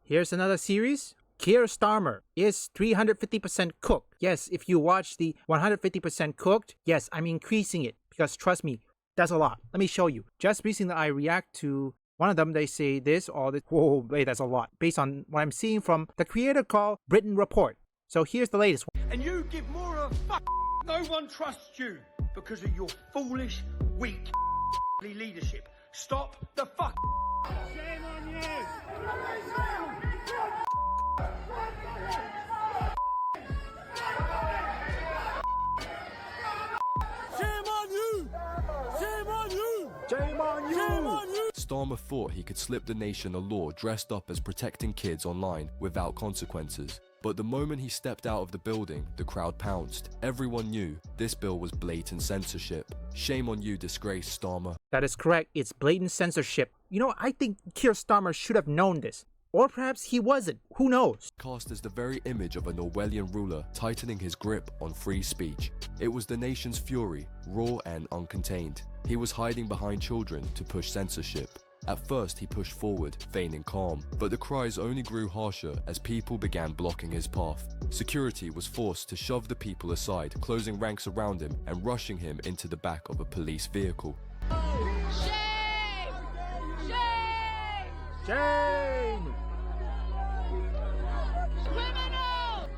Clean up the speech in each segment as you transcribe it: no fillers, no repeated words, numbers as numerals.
Here's another series. Keir Starmer is 350% cooked. Yes, if you watch the 150% cooked, yes, I'm increasing it because trust me, that's a lot. Let me show you. Just recently I react to one of them, they say this or this. Whoa, wait, that's a lot. Based on what I'm seeing from the creator called Britain Report. So here's the latest one. And you give more of a fuck. No one trusts you because of your foolish, weak leadership. Stop the fuck. Shame on you. Starmer thought he could slip the nation a law dressed up as protecting kids online without consequences. But the moment he stepped out of the building, the crowd pounced. Everyone knew this bill was blatant censorship. Shame on you, disgraced Starmer. That is correct, it's blatant censorship. You know, I think Keir Starmer should have known this. Or perhaps he wasn't, who knows? Cast as the very image of an Orwellian ruler tightening his grip on free speech. It was the nation's fury, raw and uncontained. He was hiding behind children to push censorship. At first he pushed forward, feigning calm, but the cries only grew harsher as people began blocking his path. Security was forced to shove the people aside, closing ranks around him and rushing him into the back of a police vehicle. Shame! Shame! Shame! Criminal!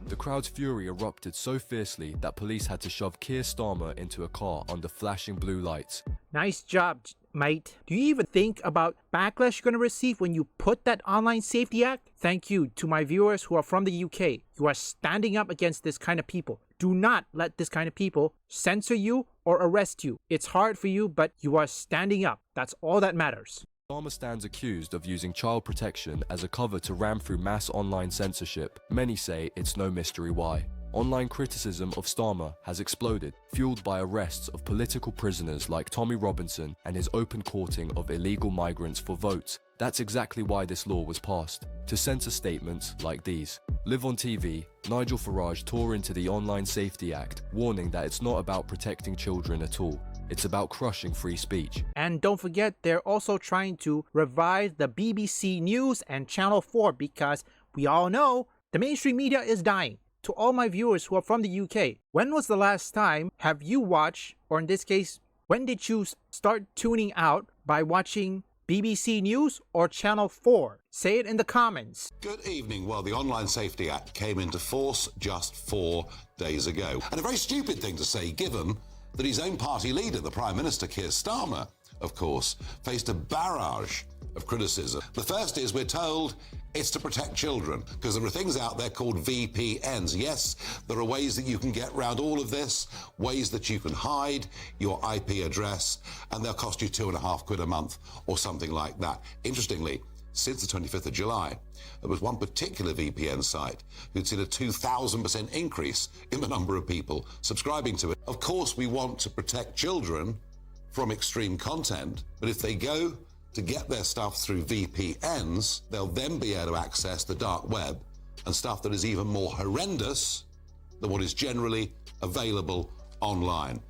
The crowd's fury erupted so fiercely that police had to shove Keir Starmer into a car under flashing blue lights. Nice job, mate. Do you even think about backlash you're gonna receive when you put that Online Safety Act? Thank you to my viewers who are from the UK. You are standing up against this kind of people. Do not let this kind of people censor you or arrest you. It's hard for you, but you are standing up. That's all that matters. Starmer stands accused of using child protection as a cover to ram through mass online censorship. Many say it's no mystery why. Online criticism of Starmer has exploded, fueled by arrests of political prisoners like Tommy Robinson and his open courting of illegal migrants for votes. That's exactly why this law was passed, to censor statements like these. Live on TV, Nigel Farage tore into the Online Safety Act, warning that it's not about protecting children at all. It's about crushing free speech. And don't forget, they're also trying to revive the BBC News and Channel 4 because we all know the mainstream media is dying. To all my viewers who are from the UK, when was the last time have you watched, or in this case, when did you start tuning out by watching BBC News or Channel 4? Say it in the comments. Good evening. Well, the Online Safety Act came into force just 4 days ago. And a very stupid thing to say, given that his own party leader, the Prime Minister Keir Starmer, of course, faced a barrage of criticism. The first is, we're told, it's to protect children, because there are things out there called VPNs. Yes, there are ways that you can get around all of this, ways that you can hide your IP address, and they'll cost you £2.50 a month or something like that. Interestingly, since the 25th of July, there was one particular VPN site who'd seen a 2,000% increase in the number of people subscribing to it. Of course, we want to protect children from extreme content, but if they go to get their stuff through VPNs, they'll then be able to access the dark web and stuff that is even more horrendous than what is generally available online.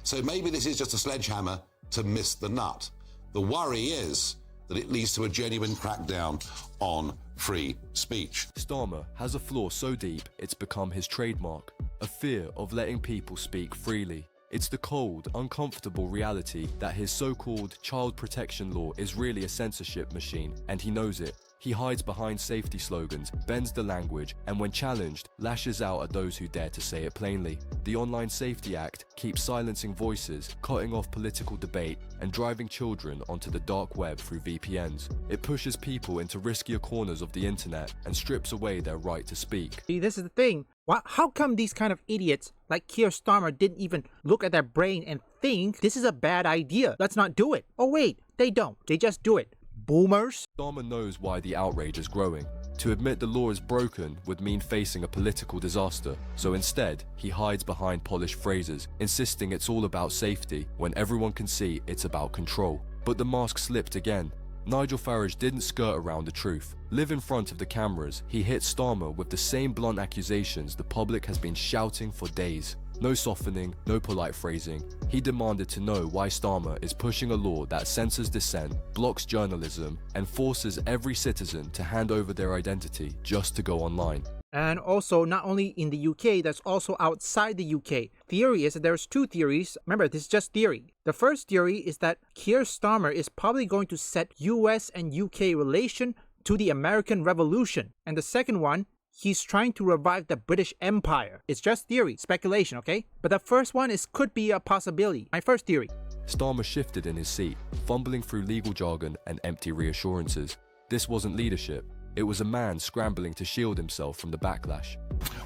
So maybe this is just a sledgehammer to miss the nut. The worry is that it leads to a genuine crackdown on free speech. Starmer has a flaw so deep it's become his trademark, a fear of letting people speak freely. It's the cold, uncomfortable reality that his so-called child protection law is really a censorship machine, and he knows it. He hides behind safety slogans, bends the language, and when challenged, lashes out at those who dare to say it plainly. The Online Safety Act keeps silencing voices, cutting off political debate, and driving children onto the dark web through VPNs. It pushes people into riskier corners of the internet and strips away their right to speak. See, this is the thing. How come these kind of idiots like Keir Starmer didn't even look at their brain and think this is a bad idea? Let's not do it. Oh wait, they don't. They just do it. Boomers. Starmer knows why the outrage is growing. To admit the law is broken would mean facing a political disaster, so instead, he hides behind polished phrases, insisting it's all about safety when everyone can see it's about control. But the mask slipped again. Nigel Farage didn't skirt around the truth. Live in front of the cameras, he hit Starmer with the same blunt accusations the public has been shouting for days. No softening, no polite phrasing. He demanded to know why Starmer is pushing a law that censors dissent, blocks journalism, and forces every citizen to hand over their identity just to go online. And also, not only in the UK, that's also outside the UK. Theory is that there's two theories. Remember, this is just theory. The first theory is that Keir Starmer is probably going to set US and UK relation to the American Revolution. And the second one, he's trying to revive the British Empire. It's just theory, speculation, okay? But the first one could be a possibility. My first theory. Starmer shifted in his seat, fumbling through legal jargon and empty reassurances. This wasn't leadership. It was a man scrambling to shield himself from the backlash.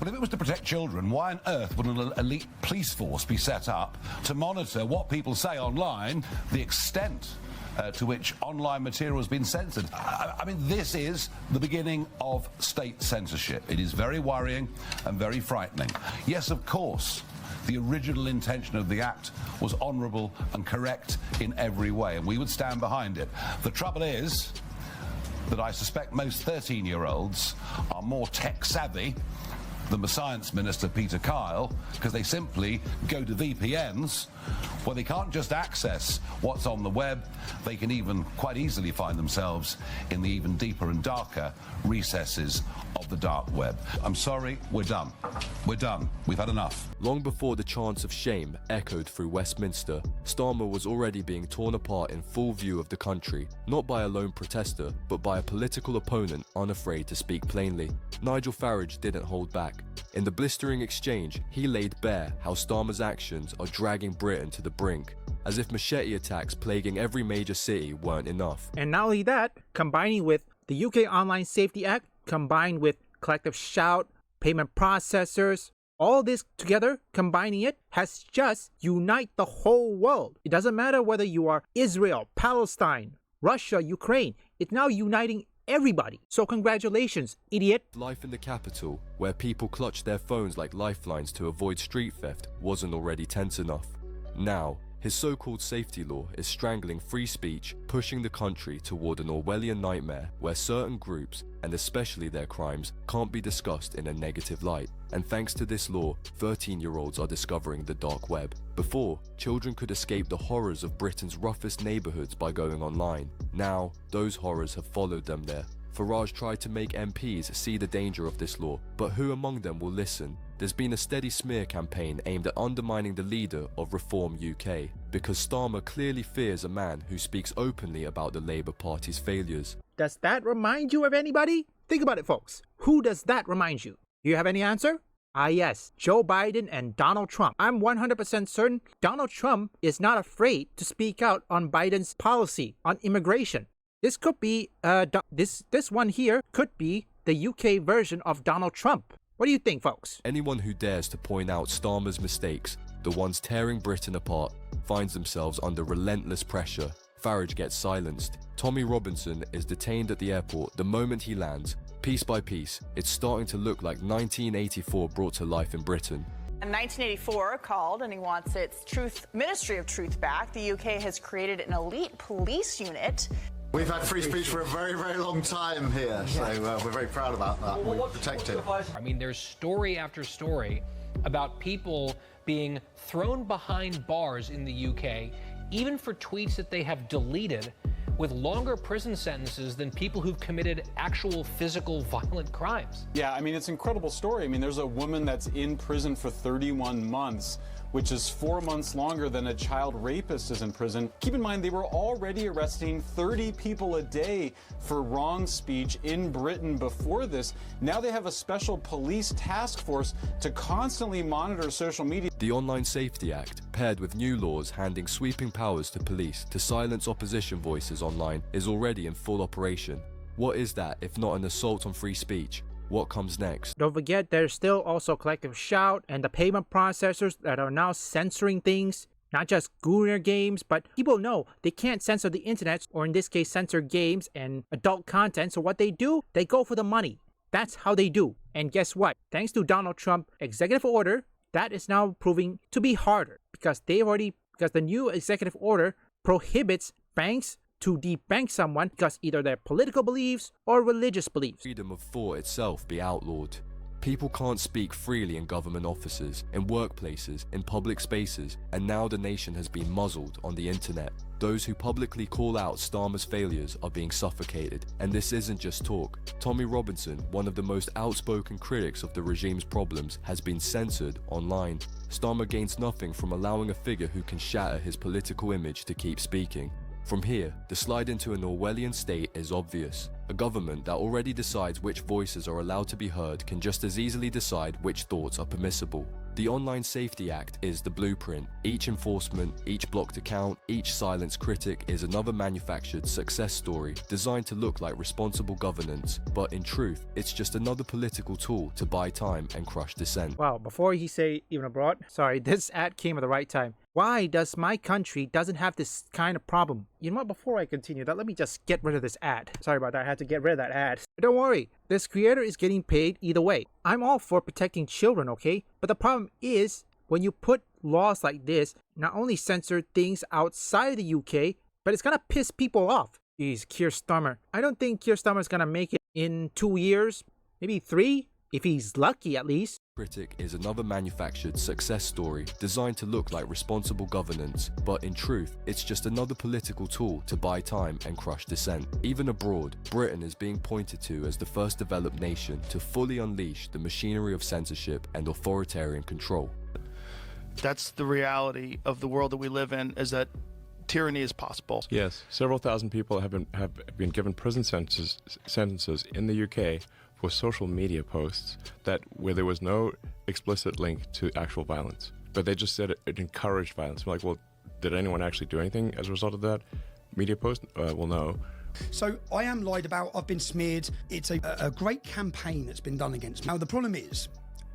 Well, if it was to protect children, why on earth would an elite police force be set up to monitor what people say online, the extent to which online material has been censored? I mean, this is the beginning of state censorship. It is very worrying and very frightening. Yes, of course, the original intention of the act was honourable and correct in every way, and we would stand behind it. The trouble is that I suspect most 13-year-olds are more tech-savvy than the Science Minister, Peter Kyle, because they simply go to VPNs where they can't just access what's on the web, they can even quite easily find themselves in the even deeper and darker recesses of the dark web. I'm sorry, we're done. We're done. We've had enough. Long before the chants of shame echoed through Westminster, Starmer was already being torn apart in full view of the country, not by a lone protester, but by a political opponent unafraid to speak plainly. Nigel Farage didn't hold back. In the blistering exchange, he laid bare how Starmer's actions are dragging Britain to the brink, as if machete attacks plaguing every major city weren't enough. And not only that, combining with the UK Online Safety Act, combined with collective shout, payment processors, all this together, combining it, has just unite the whole world. It doesn't matter whether you are Israel, Palestine, Russia, Ukraine. It's now uniting everybody. So congratulations, idiot. Life in the capital, where people clutched their phones like lifelines to avoid street theft, wasn't already tense enough. Now, his so-called safety law is strangling free speech, pushing the country toward an Orwellian nightmare where certain groups, and especially their crimes, can't be discussed in a negative light. And thanks to this law, 13-year-olds are discovering the dark web. Before, children could escape the horrors of Britain's roughest neighbourhoods by going online. Now, those horrors have followed them there. Farage tried to make MPs see the danger of this law, but who among them will listen? There's been a steady smear campaign aimed at undermining the leader of Reform UK, because Starmer clearly fears a man who speaks openly about the Labour Party's failures. Does that remind you of anybody? Think about it, folks. Who does that remind you? Do you have any answer? Ah yes, Joe Biden and Donald Trump. I'm 100% certain Donald Trump is not afraid to speak out on Biden's policy on immigration. This could be, this one here could be the UK version of Donald Trump. What do you think, folks? Anyone who dares to point out Starmer's mistakes, the ones tearing Britain apart, finds themselves under relentless pressure. Farage gets silenced. Tommy Robinson is detained at the airport the moment he lands. Piece by piece, it's starting to look like 1984 brought to life in Britain. In 1984 called, and he wants its Ministry of Truth back. The UK has created an elite police unit. We've had free speech for a very, very long time here, so we're very proud about that. We protect it. I mean, there's story after story about people being thrown behind bars in the UK, even for tweets that they have deleted, with longer prison sentences than people who've committed actual physical violent crimes. Yeah, I mean, it's an incredible story. I mean, there's a woman that's in prison for 31 months, which is 4 months longer than a child rapist is in prison. Keep in mind, they were already arresting 30 people a day for wrong speech in Britain before this. Now they have a special police task force to constantly monitor social media. The Online Safety Act, paired with new laws handing sweeping powers to police to silence opposition voices online, is already in full operation. What is that if not an assault on free speech? What comes next? Don't forget, there's still also collective shout and the payment processors that are now censoring things. Not just Gooner games, but people know they can't censor the internet, or in this case, censor games and adult content. So what they do, they go for the money. That's how they do. And guess what? Thanks to Donald Trump executive order, that is now proving to be harder because the new executive order prohibits banks to debank someone because either their political beliefs or religious beliefs. Freedom of thought itself be outlawed. People can't speak freely in government offices, in workplaces, in public spaces, and now the nation has been muzzled on the internet. Those who publicly call out Starmer's failures are being suffocated, and this isn't just talk. Tommy Robinson, one of the most outspoken critics of the regime's problems, has been censored online. Starmer gains nothing from allowing a figure who can shatter his political image to keep speaking. From here, the slide into an Orwellian state is obvious. A government that already decides which voices are allowed to be heard can just as easily decide which thoughts are permissible. The Online Safety Act is the blueprint. Each enforcement, each blocked account, each silenced critic is another manufactured success story designed to look like responsible governance, but in truth, it's just another political tool to buy time and crush dissent. Wow, before he say even abroad, sorry, this ad came at the right time. Why does my country doesn't have this kind of problem? You know what, before I continue that, let me just get rid of this ad. Sorry about that, I had to get rid of that ad. But don't worry, this creator is getting paid either way. I'm all for protecting children, okay? But the problem is, when you put laws like this, not only censor things outside the UK, but it's gonna piss people off. Jeez, Keir Starmer. I don't think Keir Starmer's gonna make it in 2 years, maybe 3, if he's lucky at least. Critic is another manufactured success story designed to look like responsible governance, but in truth, it's just another political tool to buy time and crush dissent. Even abroad, Britain is being pointed to as the first developed nation to fully unleash the machinery of censorship and authoritarian control. That's the reality of the world that we live in, is that tyranny is possible. Yes, several thousand people have been given prison sentences in the UK for social media posts where there was no explicit link to actual violence, but they just said it encouraged violence. I'm like, well, did anyone actually do anything as a result of that media post? Well, no. So I am lied about, I've been smeared. It's a great campaign that's been done against me. Now the problem is,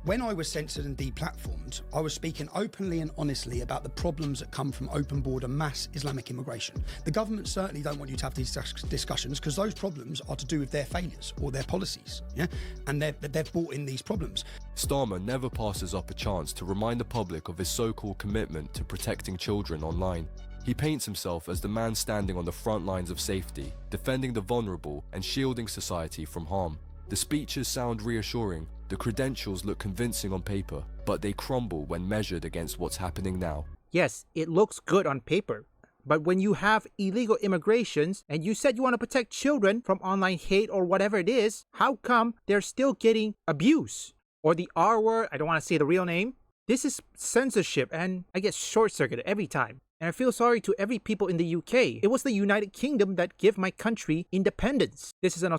when I was censored and deplatformed, I was speaking openly and honestly about the problems that come from open border mass Islamic immigration. The government certainly don't want you to have these discussions because those problems are to do with their failures or their policies, yeah? And they've brought in these problems. Starmer never passes up a chance to remind the public of his so-called commitment to protecting children online. He paints himself as the man standing on the front lines of safety, defending the vulnerable and shielding society from harm. The speeches sound reassuring, the credentials look convincing on paper, but they crumble when measured against what's happening now. Yes, it looks good on paper. But when you have illegal immigrations and you said you want to protect children from online hate or whatever it is, how come they're still getting abuse? Or the R word, I don't want to say the real name. This is censorship and I get short-circuited every time. And I feel sorry to every people in the UK. It was the United Kingdom that gave my country independence. This is an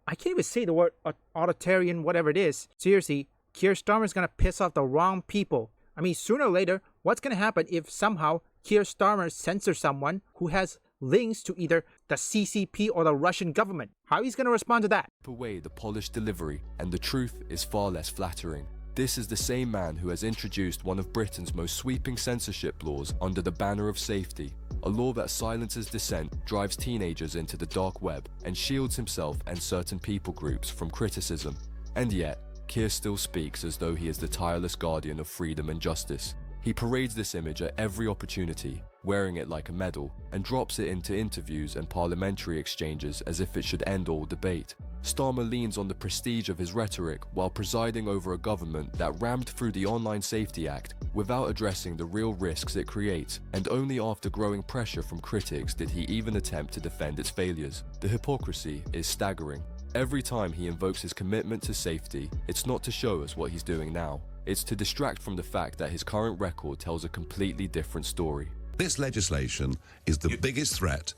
I can't even say the word authoritarian, whatever it is. Seriously, Keir Starmer is going to piss off the wrong people. I mean, sooner or later, what's going to happen if somehow Keir Starmer censors someone who has links to either the CCP or the Russian government? How he's going to respond to that? Away the polished delivery, and the truth is far less flattering. This is the same man who has introduced one of Britain's most sweeping censorship laws under the banner of safety, a law that silences dissent, drives teenagers into the dark web, and shields himself and certain people groups from criticism. And yet, Keir still speaks as though he is the tireless guardian of freedom and justice. He parades this image at every opportunity, wearing it like a medal, and drops it into interviews and parliamentary exchanges as if it should end all debate. Starmer leans on the prestige of his rhetoric while presiding over a government that rammed through the Online Safety Act without addressing the real risks it creates, and only after growing pressure from critics did he even attempt to defend its failures. The hypocrisy is staggering. Every time he invokes his commitment to safety, it's not to show us what he's doing now. It's to distract from the fact that his current record tells a completely different story. This legislation is the biggest threat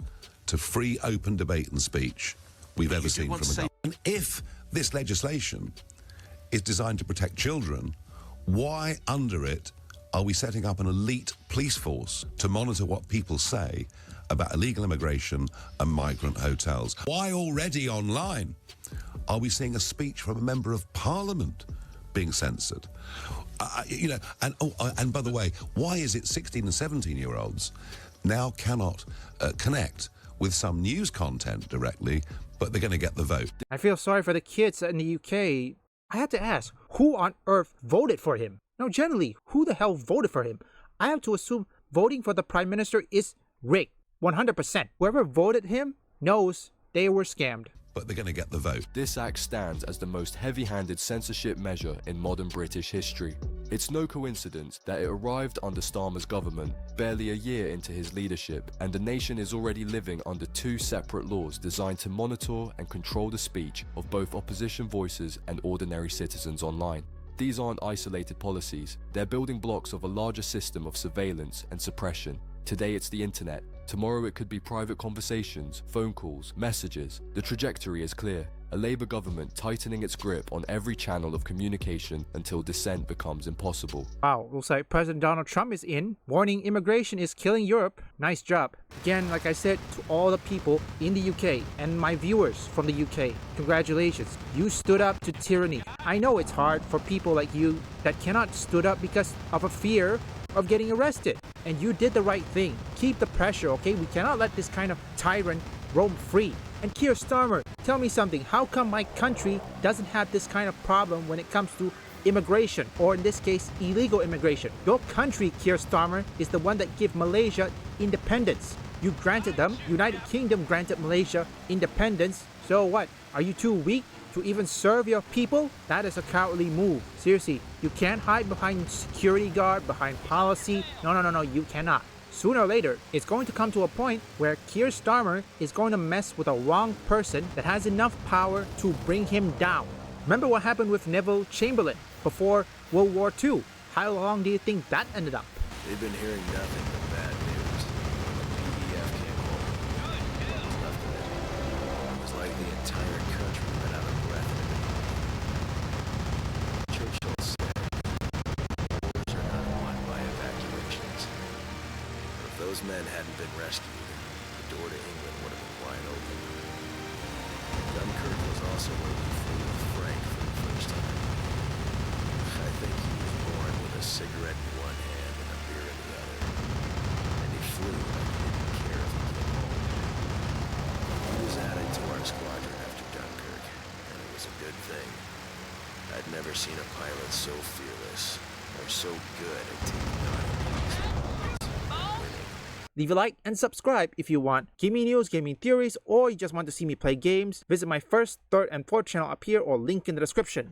to free, open debate and speech we've ever seen from a government. And if this legislation is designed to protect children, why under it are we setting up an elite police force to monitor what people say about illegal immigration and migrant hotels? Why already online are we seeing a speech from a member of parliament being censored? And by the way, why is it 16 and 17-year-olds now cannot connect with some news content directly, but they're going to get the vote? I feel sorry for the kids in the UK. I had to ask, who on earth voted for him? No, generally, who the hell voted for him? I have to assume voting for the Prime Minister is rigged, 100%. Whoever voted him knows they were scammed. but they're going to get the vote. This act stands as the most heavy-handed censorship measure in modern British history. It's no coincidence that it arrived under Starmer's government barely a year into his leadership, and the nation is already living under two separate laws designed to monitor and control the speech of both opposition voices and ordinary citizens online. These aren't isolated policies, they're building blocks of a larger system of surveillance and suppression. Today it's the internet, tomorrow it could be private conversations, phone calls, messages. The trajectory is clear. A Labour government tightening its grip on every channel of communication until dissent becomes impossible. Wow, looks like President Donald Trump is in, warning immigration is killing Europe. Nice job. Again, like I said, to all the people in the UK and my viewers from the UK, congratulations. You stood up to tyranny. I know it's hard for people like you that cannot stood up because of a fear of getting arrested. And you did the right thing. Keep the pressure, okay? We cannot let this kind of tyrant roam free. And Keir Starmer, tell me something. How come my country doesn't have this kind of problem when it comes to immigration, or in this case, illegal immigration? Your country, Keir Starmer, is the one that gave Malaysia independence. You granted them, United Kingdom granted Malaysia independence. So what? Are you too weak to even serve your people? That is a cowardly move. Seriously, you can't hide behind security guard, behind policy. No, you cannot. Sooner or later, it's going to come to a point where Keir Starmer is going to mess with a wrong person that has enough power to bring him down. Remember what happened with Neville Chamberlain before World War II? How long do you think that ended up? They've been hearing nothing but bad news. When the PDF came home, what was left of it? It was like the entire country went out of breath. Churchill said, wars are not won by evacuations. If those men hadn't been rescued, the door to England would have been wide open. Dunkirk was also where we flew with Frank for the first time. I think he was born with a cigarette in one hand and a beer in the other. And he flew like he didn't care if he came home. He was added to our squadron after Dunkirk, and it was a good thing. I'd never seen a pilot so fearless, or so good at taking on impossible odds and winning. Leave a like and subscribe if you want gaming news, gaming theories, or you just want to see me play games. Visit my first, third, and fourth channel up here or link in the description.